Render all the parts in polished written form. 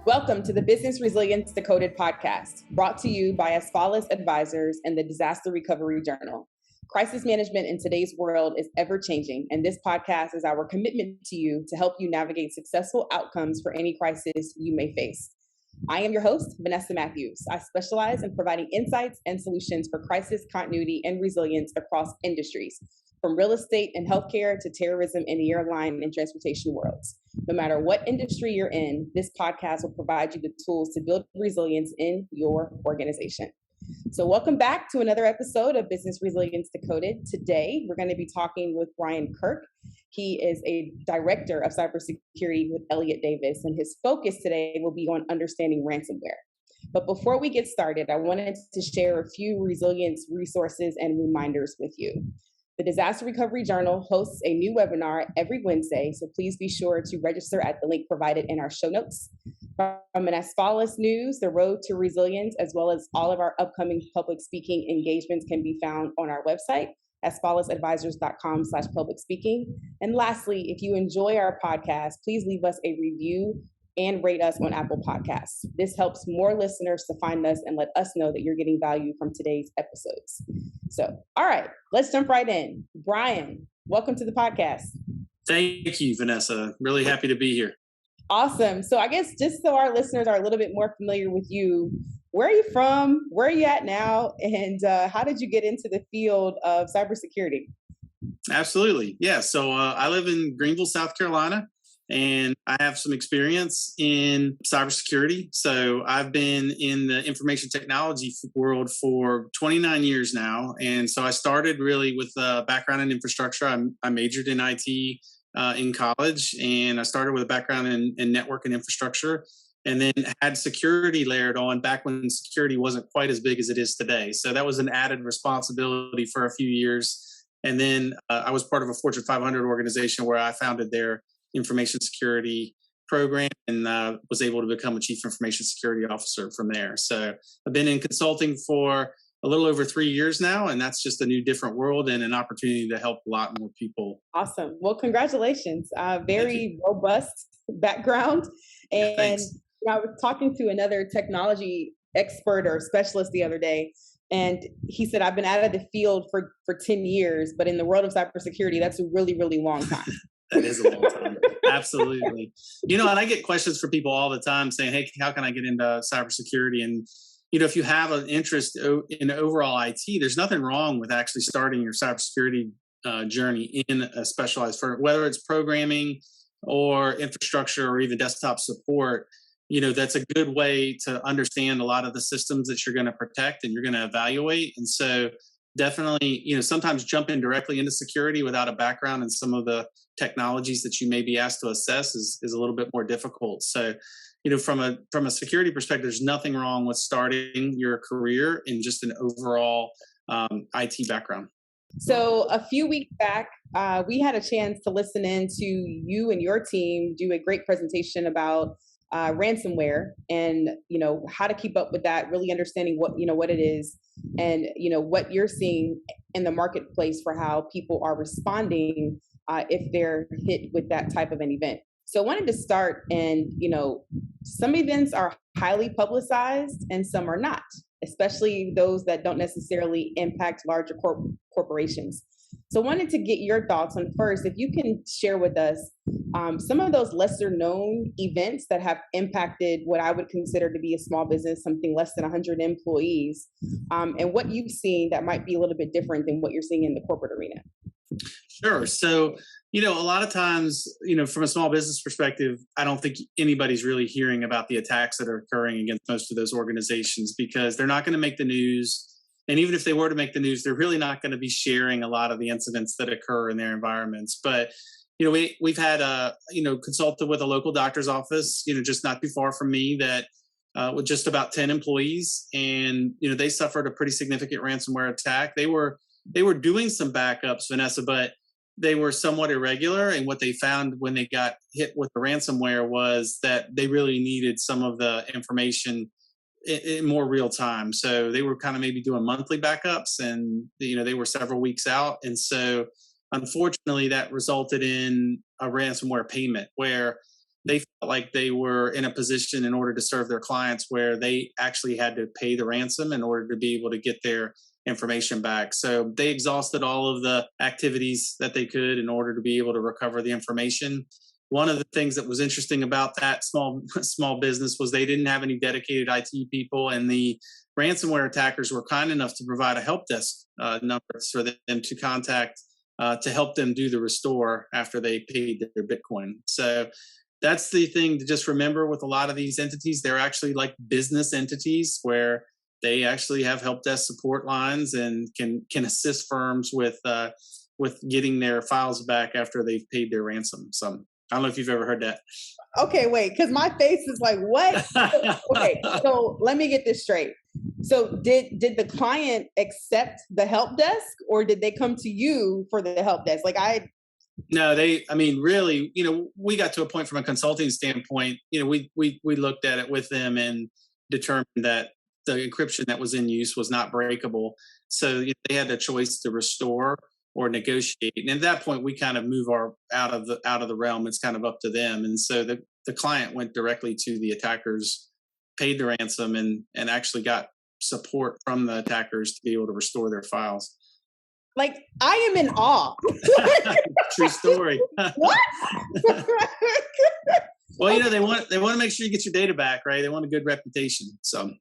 Welcome to the Business Resilience Decoded podcast, brought to you by Asfalis Advisors and the Disaster Recovery Journal. Crisis management in today's world is ever changing, and this podcast is our commitment to you to help you navigate successful outcomes for any crisis you may face. I am your host, Vanessa Matthews. I specialize in providing insights and solutions for crisis continuity and resilience across industries, from real estate and healthcare to terrorism in the airline and transportation worlds. No matter what industry you're in, this podcast will provide you the tools to build resilience in your organization. So welcome back to another episode of Business Resilience Decoded. Today, we're going to be talking with Brian Kirk. He is a director of cybersecurity with Elliott Davis, and his focus today will be on understanding ransomware. But before we get started, I wanted to share a few resilience resources and reminders with you. The Disaster Recovery Journal hosts a new webinar every Wednesday, so please be sure to register at the link provided in our show notes. From an Asfalis News, the road to resilience, as well as all of our upcoming public speaking engagements can be found on our website, asfalisadvisors.com/public speaking. And lastly, if you enjoy our podcast, please leave us a review and rate us on Apple Podcasts. This helps more listeners to find us and let us know that you're getting value from today's episodes. So, all right, let's jump right in. Brian, welcome to the podcast. Thank you, Vanessa. Really happy to be here. Awesome. So I guess just so our listeners are a little bit more familiar with you, where are you from? Where are you at now? And how did you get into the field of cybersecurity? Absolutely. Yeah. So I live in Greenville, South Carolina, and I have some experience in cybersecurity. So I've been in the information technology world for 29 years now. And so I started really with a background in infrastructure. I majored in IT in college, and I started with a background in network and infrastructure, and then had security layered on back when security wasn't quite as big as it is today. So that was an added responsibility for a few years. And then I was part of a Fortune 500 organization where I founded their information security program and was able to become a chief information security officer from there. So I've been in consulting for a little over 3 years now, and that's just a new, different world and an opportunity to help a lot more people. Awesome. Well, congratulations. Very robust background. And I was talking to another technology expert or specialist the other day, and he said, I've been out of the field for 10 years, but in the world of cybersecurity, that's a really, really long time. That is a long time. Absolutely. And I get questions from people all the time saying, hey, how can I get into cybersecurity? And if you have an interest in overall IT, there's nothing wrong with actually starting your cybersecurity journey in a specialized firm, whether it's programming or infrastructure or even desktop support. That's a good way to understand a lot of the systems that you're going to protect and you're going to evaluate. And so definitely, sometimes jumping directly into security without a background in some of the technologies that you may be asked to assess is a little bit more difficult. So from a security perspective, there's nothing wrong with starting your career in just an overall IT background. So a few weeks back, we had a chance to listen in to you and your team do a great presentation about ransomware and, how to keep up with that, really understanding what it is and, what you're seeing in the marketplace for how people are responding if they're hit with that type of an event. So I wanted to start, and some events are highly publicized and some are not, especially those that don't necessarily impact larger corporations. So I wanted to get your thoughts on, first, if you can share with us some of those lesser known events that have impacted what I would consider to be a small business, something less than 100 employees, and what you've seen that might be a little bit different than what you're seeing in the corporate arena. Sure. So, a lot of times, from a small business perspective, I don't think anybody's really hearing about the attacks that are occurring against most of those organizations because they're not going to make the news. And even if they were to make the news, they're really not going to be sharing a lot of the incidents that occur in their environments. But, we've had, consulted with a local doctor's office, just not too far from me that with just about 10 employees. And, they suffered a pretty significant ransomware attack. They were doing some backups, Vanessa, but they were somewhat irregular. And what they found when they got hit with the ransomware was that they really needed some of the information in more real time. So they were kind of maybe doing monthly backups and, they were several weeks out. And so unfortunately, that resulted in a ransomware payment where they felt like they were in a position in order to serve their clients where they actually had to pay the ransom in order to be able to get their information back. So they exhausted all of the activities that they could in order to be able to recover the information. One of the things that was interesting about that small business was they didn't have any dedicated IT people, and the ransomware attackers were kind enough to provide a help desk number for them to contact to help them do the restore after they paid their Bitcoin. So that's the thing to just remember with a lot of these entities. They're actually like business entities where they actually have help desk support lines and can assist firms with getting their files back after they've paid their ransom. So I don't know if you've ever heard that. Okay, wait, because my face is like, what? Okay, so let me get this straight. So did the client accept the help desk, or did they come to you for the help desk? No, really, we got to a point from a consulting standpoint, we looked at it with them and determined that the encryption that was in use was not breakable. So they had the choice to restore or negotiate. And at that point, we kind of move out of the realm. It's kind of up to them. And so the client went directly to the attackers, paid the ransom, and actually got support from the attackers to be able to restore their files. Like, I am in awe. True story. What? Well, they want to make sure you get your data back, right? They want a good reputation. So,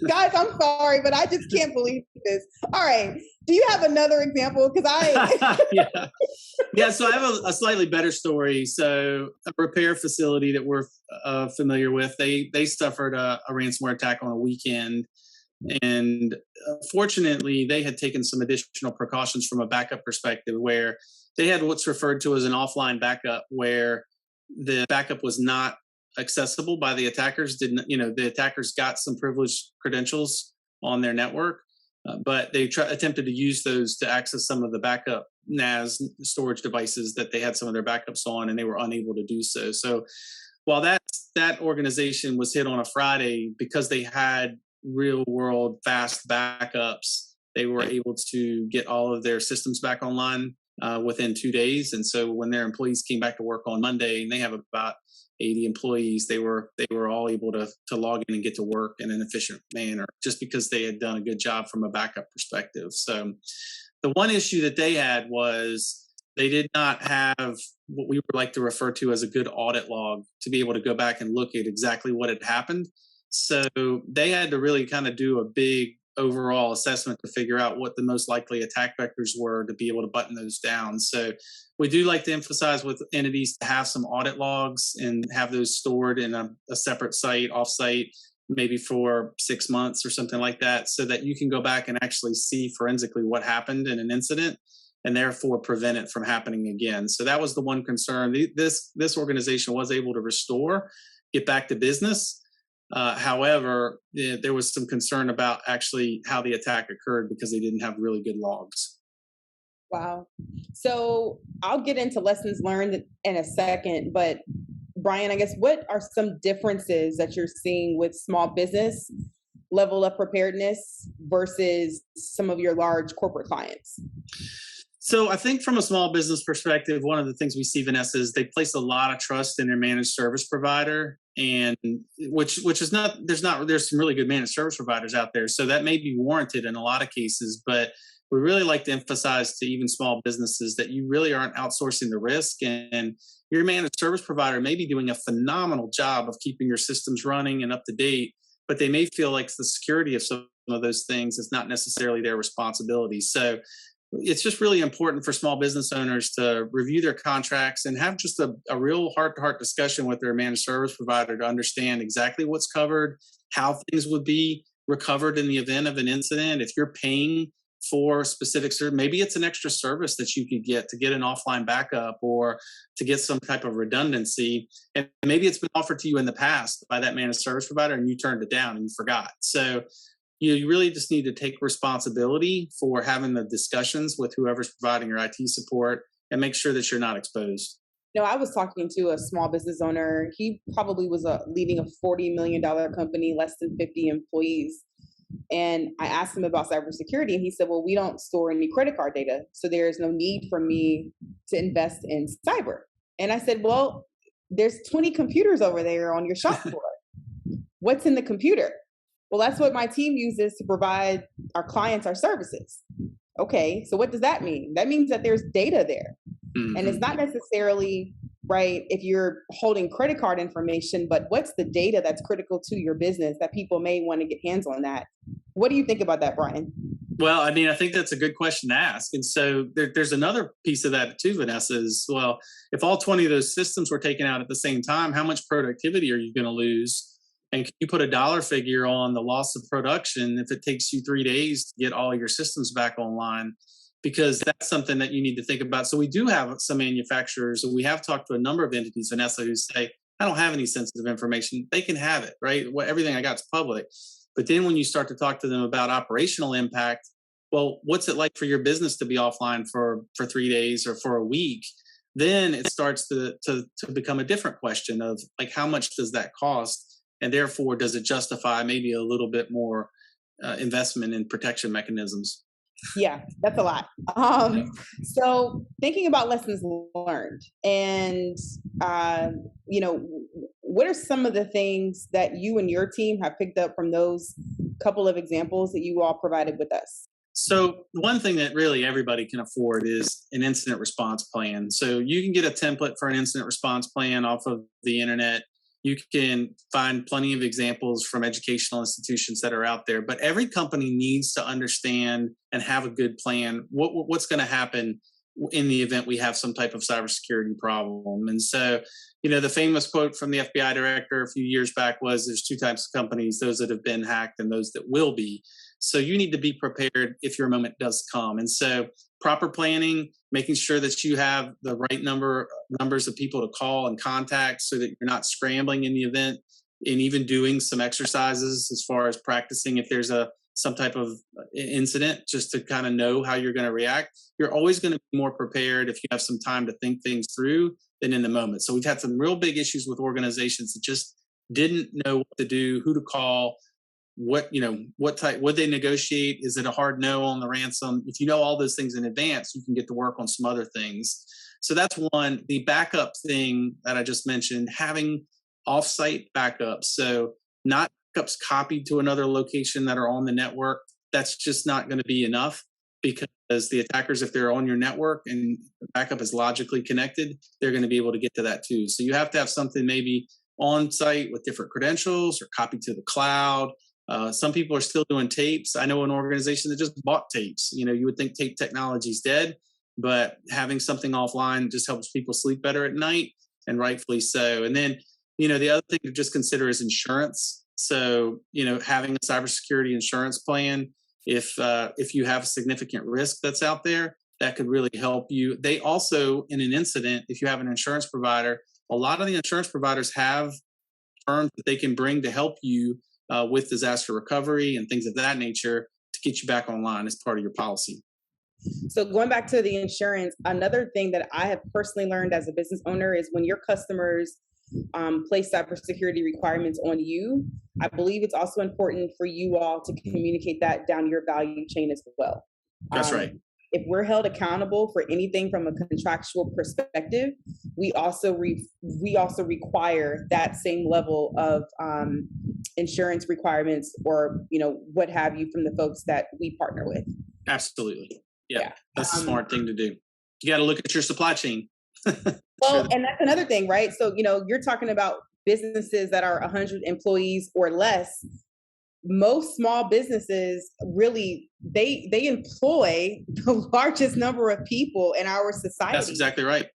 guys, I'm sorry, but I just can't believe this. All right, do you have another example? Because yeah. So I have a slightly better story. So a repair facility that we're familiar with, they suffered a ransomware attack on a weekend. And fortunately, they had taken some additional precautions from a backup perspective where they had what's referred to as an offline backup, where the backup was not accessible by the attackers. The attackers got some privileged credentials on their network, but they attempted to use those to access some of the backup NAS storage devices that they had some of their backups on, and they were unable to do so. So while that organization was hit on a Friday, because they had real world fast backups, they were able to get all of their systems back online within 2 days. And so when their employees came back to work on Monday, and they have about 80 employees, they were all able to log in and get to work in an efficient manner, just because they had done a good job from a backup perspective. So the one issue that they had was they did not have what we would like to refer to as a good audit log to be able to go back and look at exactly what had happened. So they had to really kind of do a big overall assessment to figure out what the most likely attack vectors were to be able to button those down. So we do like to emphasize with entities to have some audit logs and have those stored in a separate site, offsite, maybe for 6 months or something like that, so that you can go back and actually see forensically what happened in an incident and therefore prevent it from happening again. So that was the one concern. This organization was able to restore, get back to business. However, there was some concern about actually how the attack occurred because they didn't have really good logs. Wow. So I'll get into lessons learned in a second, but Brian, I guess, what are some differences that you're seeing with small business level of preparedness versus some of your large corporate clients? So I think from a small business perspective, one of the things we see, Vanessa, is they place a lot of trust in their managed service provider, and which is not, there's some really good managed service providers out there. So that may be warranted in a lot of cases, but we really like to emphasize to even small businesses that you really aren't outsourcing the risk, and your managed service provider may be doing a phenomenal job of keeping your systems running and up to date, but they may feel like the security of some of those things is not necessarily their responsibility. So it's just really important for small business owners to review their contracts and have just a real heart-to-heart discussion with their managed service provider to understand exactly what's covered, how things would be recovered in the event of an incident. If you're paying for specific service, maybe it's an extra service that you could get to get an offline backup or to get some type of redundancy. And maybe it's been offered to you in the past by that managed service provider and you turned it down and you forgot. So you really just need to take responsibility for having the discussions with whoever's providing your IT support and make sure that you're not exposed. I was talking to a small business owner. He probably was leading a $40 million company, less than 50 employees. And I asked him about cybersecurity, and he said, well, we don't store any credit card data, so there's no need for me to invest in cyber. And I said, well, there's 20 computers over there on your shop floor. What's in the computer? Well, that's what my team uses to provide our clients our services. Okay, so what does that mean? That means that there's data there. Mm-hmm. And it's not necessarily, right, if you're holding credit card information, but what's the data that's critical to your business that people may want to get hands on that? What do you think about that, Brian? Well, I mean, I think that's a good question to ask. And so there's another piece of that too, Vanessa, is, well, if all 20 of those systems were taken out at the same time, how much productivity are you going to lose? And can you put a dollar figure on the loss of production if it takes you 3 days to get all your systems back online? Because that's something that you need to think about. So we do have some manufacturers, and we have talked to a number of entities, Vanessa, who say, I don't have any sensitive information. They can have it, right? Everything I got is public. But then when you start to talk to them about operational impact, well, what's it like for your business to be offline for 3 days or for a week? Then it starts to become a different question of, like, how much does that cost? And therefore, does it justify maybe a little bit more investment in protection mechanisms? Yeah, that's a lot. So thinking about lessons learned, and what are some of the things that you and your team have picked up from those couple of examples that you all provided with us? So one thing that really everybody can afford is an incident response plan. So you can get a template for an incident response plan off of the internet. You can find plenty of examples from educational institutions that are out there, but every company needs to understand and have a good plan. What's going to happen in the event we have some type of cybersecurity problem? And so, the famous quote from the FBI director a few years back was, there's two types of companies, those that have been hacked and those that will be. So you need to be prepared if your moment does come. And so proper planning, making sure that you have the right numbers of people to call and contact so that you're not scrambling in the event, and even doing some exercises as far as practicing if there's some type of incident, just to kind of know how you're going to react. You're always going to be more prepared if you have some time to think things through than in the moment. So we've had some real big issues with organizations that just didn't know what to do, who to call, what type, would they negotiate? Is it a hard no on the ransom? If you know all those things in advance, you can get to work on some other things. So that's one. The backup thing that I just mentioned, having offsite backups. So not backups copied to another location that are on the network. That's just not going to be enough, because the attackers, if they're on your network and the backup is logically connected, they're going to be able to get to that too. So you have to have something maybe on site with different credentials or copied to the cloud. Some people are still doing tapes. I know an organization that just bought tapes. You would think tape technology is dead, but having something offline just helps people sleep better at night, and rightfully so. And then, the other thing to just consider is insurance. So, having a cybersecurity insurance plan, if you have a significant risk that's out there, that could really help you. They also, in an incident, if you have an insurance provider, a lot of the insurance providers have firms that they can bring to help you with disaster recovery and things of that nature to get you back online as part of your policy. So going back to the insurance, another thing that I have personally learned as a business owner is when your customers place cybersecurity requirements on you, I believe it's also important for you all to communicate that down your value chain as well. That's right. If we're held accountable for anything from a contractual perspective, we also require that same level of insurance requirements, or what have you, from the folks that we partner with. Absolutely, yeah. That's a smart thing to do. You got to look at your supply chain. Well, and that's another thing, right? So you're talking about businesses that are 100 employees or less. Most small businesses really they employ the largest number of people in our society. That's exactly right.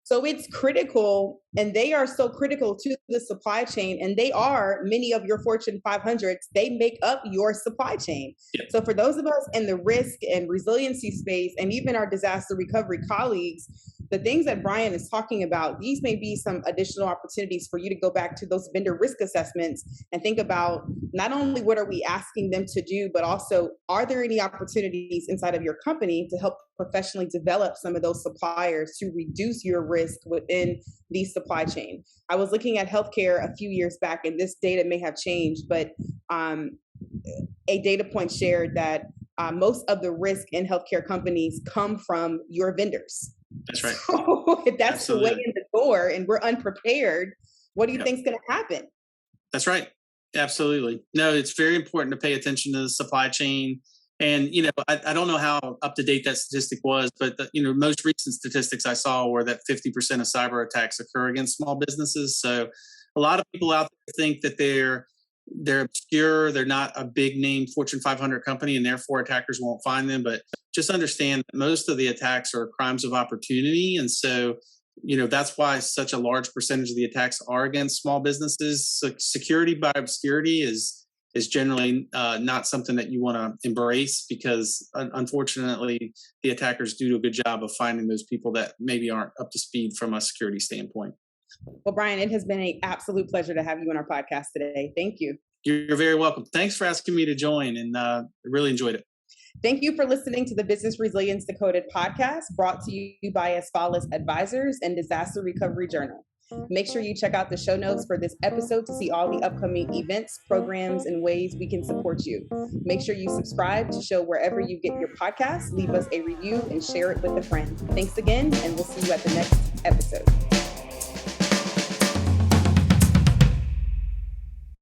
So it's critical, and they are so critical to the supply chain, and they are many of your Fortune 500s. They make up your supply chain. Yep. So for those of us in the risk and resiliency space, and even our disaster recovery colleagues, the things that Brian is talking about, these may be some additional opportunities for you to go back to those vendor risk assessments and think about not only what are we asking them to do, but also, are there any opportunities inside of your company to help professionally develop some of those suppliers to reduce your risk within the supply chain? I was looking at healthcare a few years back, and this data may have changed, but a data point shared that most of the risk in healthcare companies come from your vendors. That's right. So if that's Absolutely. the way in the door and we're unprepared, what do you think is going to happen? That's right. Absolutely. No, it's very important to pay attention to the supply chain. And, I don't know how up to date that statistic was, but most recent statistics I saw were that 50% of cyber attacks occur against small businesses. So a lot of people out there think that they're obscure, they're not a big name Fortune 500 company, and therefore attackers won't find them. But just understand that most of the attacks are crimes of opportunity. And so, that's why such a large percentage of the attacks are against small businesses. So security by obscurity is generally not something that you want to embrace, because unfortunately the attackers do a good job of finding those people that maybe aren't up to speed from a security standpoint. Well, Brian, it has been an absolute pleasure to have you on our podcast today. Thank you. You're very welcome. Thanks for asking me to join, and I really enjoyed it. Thank you for listening to the Business Resilience Decoded podcast, brought to you by Asfalis Advisors and Disaster Recovery Journal. Make sure you check out the show notes for this episode to see all the upcoming events, programs, and ways we can support you. Make sure you subscribe to show wherever you get your podcasts, leave us a review, and share it with a friend. Thanks again, and we'll see you at the next episode.